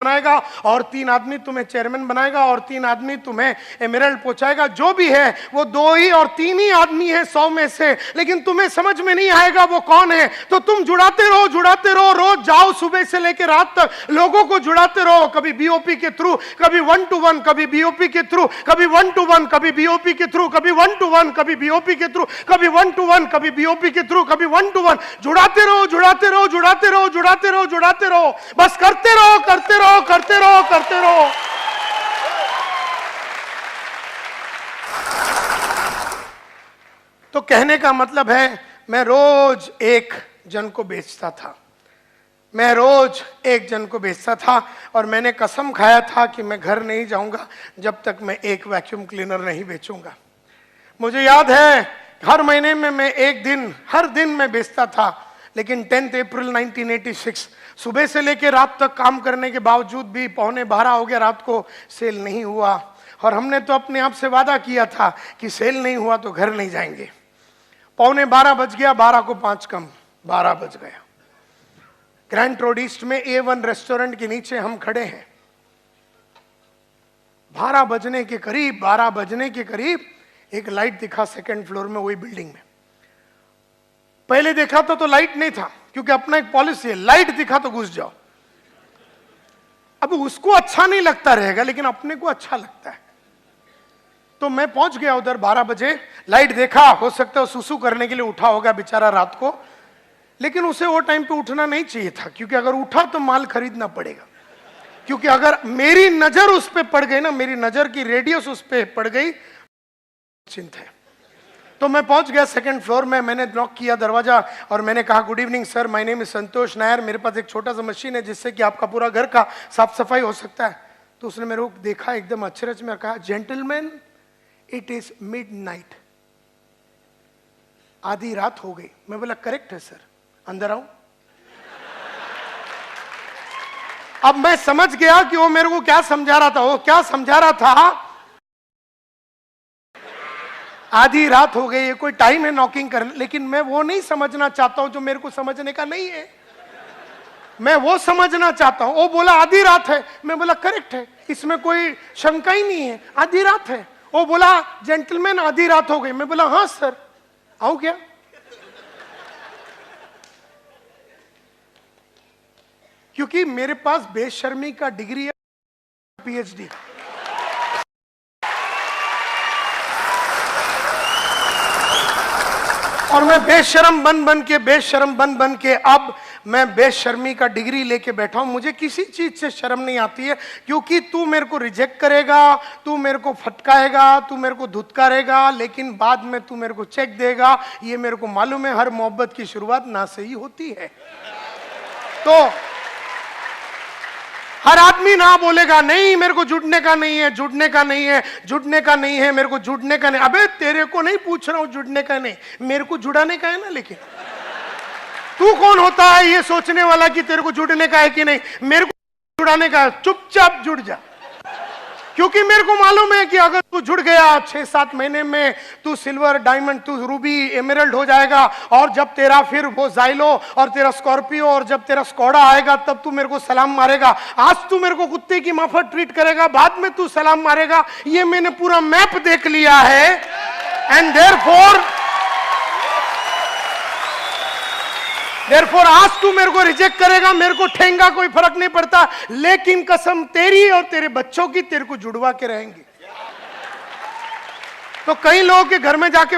बनाएगा, और 3 आदमी तुम्हें चेयरमैन बनाएगा, और 3 आदमी तुम्हें एमरल्ड पहुंचाएगा। जो भी है वो 2 ही और 3 ही आदमी है 100 में से, लेकिन तुम्हें समझ में नहीं आएगा वो कौन है। तो तुम जुड़ाते रहो, रोज जाओ सुबह से लेकर रात तक लोगों को जुड़ाते रहो, कभी बीओपी के थ्रू, कभी 1 to 1, कभी बीओपी के थ्रू, कभी 1 to 1, कभी बीओपी के थ्रू, कभी 1 to 1, कभी बीओपी के थ्रू, कभी 1 to 1, कभी बीओपी के थ्रू, कभी 1 to 1। जुड़ाते रहो, जुड़ाते रहो, जुड़ाते रहो, जुड़ाते रहो, जुड़ाते रहो, बस करते रहो, करते रहो, करते रहो, करते रहो। तो कहने का मतलब है, मैं रोज एक जन को बेचता था, मैं रोज एक जन को बेचता था, और मैंने कसम खाया था कि मैं घर नहीं जाऊंगा जब तक मैं एक वैक्यूम क्लीनर नहीं बेचूंगा। मुझे याद है हर महीने में मैं एक दिन, हर दिन मैं बेचता था, लेकिन 10 अप्रैल 1986 सुबह से लेकर रात तक काम करने के बावजूद भी 11:15 हो गया रात को, सेल नहीं हुआ। और हमने तो अपने आप से वादा किया था कि सेल नहीं हुआ तो घर नहीं जाएंगे। 11:15 बज गया, 12 को 5 कम, 12 बज गया। ग्रैंड रोड ईस्ट में A1 रेस्टोरेंट के नीचे हम खड़े हैं। 12 बजने के करीब एक लाइट दिखा सेकंड फ्लोर में, वही बिल्डिंग में। पहले देखा तो लाइट नहीं था, क्योंकि अपना एक पॉलिसी है, लाइट दिखा तो घुस जाओ। अब उसको अच्छा नहीं लगता रहेगा, लेकिन अपने को अच्छा लगता है। तो मैं पहुंच गया उधर 12 बजे, लाइट देखा, हो सकता है सुसु करने के लिए उठा होगा बेचारा रात को, लेकिन उसे वो टाइम पे उठना नहीं चाहिए था, क्योंकि अगर उठा तो माल खरीदना पड़ेगा। क्योंकि अगर मेरी नजर उस पे पड़ गई ना, मेरी नजर की रेडियस उस पे पड़ गई, चिंता है। तो मैं पहुंच गया सेकंड फ्लोर में, मैंने नॉक किया दरवाजा और मैंने कहा, good evening sir, my name is Santosh Nair, मेरे पास एक छोटा सा मशीन है जिससे कि आपका पूरा घर का साफ सफाई हो सकता है। तो उसने मेरे को देखा एकदम अचरज में, कहा, जेंटलमैन इट इज मिडनाइट, आधी रात हो गई। मैं बोला करेक्ट है सर, अंदर आऊं। अब मैं समझ गया कि वो मेरे को क्या समझा रहा था, आधी रात हो गई, ये कोई टाइम है नॉकिंग करने। लेकिन मैं वो नहीं समझना चाहता हूं जो मेरे को समझने का नहीं है, मैं वो समझना चाहता हूं। वो बोला आधी रात है, मैं बोला करेक्ट है, इसमें कोई शंका ही नहीं है, आधी रात है। वो बोला जेंटलमैन आधी रात हो गई, मैं बोला हाँ सर, आऊं क्या? क्योंकि मेरे पास बेशर्मी का डिग्री है, PhD। और मैं बेशर्म बन के अब मैं बेशर्मी का डिग्री लेके बैठा हूं। मुझे किसी चीज से शर्म नहीं आती है, क्योंकि तू मेरे को रिजेक्ट करेगा, तू मेरे को फटकाएगा, तू मेरे को धुतकारेगा, लेकिन बाद में तू मेरे को चेक देगा। ये मेरे को मालूम है, हर मोहब्बत की शुरुआत ना से ही होती है। तो हर आदमी ना बोलेगा, नहीं मेरे को जुड़ने का नहीं है, जुड़ने का नहीं है, जुड़ने का नहीं है, मेरे को जुड़ने का नहीं। अबे तेरे को नहीं पूछ रहा हूं जुड़ने का नहीं, मेरे को जुड़ाने का है ना। लेकिन तू कौन होता है ये सोचने वाला कि तेरे को जुड़ने का है कि नहीं? मेरे को जुड़ाने का है, चुपचाप जुड़ जा। क्योंकि मेरे को मालूम है कि अगर तू जुड़ गया 6-7 महीने में तू सिल्वर, डायमंड, तू रूबी, एमरल्ड हो जाएगा। और जब तेरा फिर वो जाइलो और तेरा स्कॉर्पियो और जब तेरा स्कॉडा आएगा, तब तू मेरे को सलाम मारेगा। आज तू मेरे को कुत्ते की माफक ट्रीट करेगा, बाद में तू सलाम मारेगा। ये मैंने पूरा मैप देख लिया है। एंड देयरफॉर आज तू मेरे को रिजेक्ट करेगा, मेरे को ठेंगा, कोई फर्क नहीं पड़ता, लेकिन कसम तेरी और तेरे बच्चों की, तेरे को जुड़वा के रहेंगे। तो कई लोगों के घर में जाके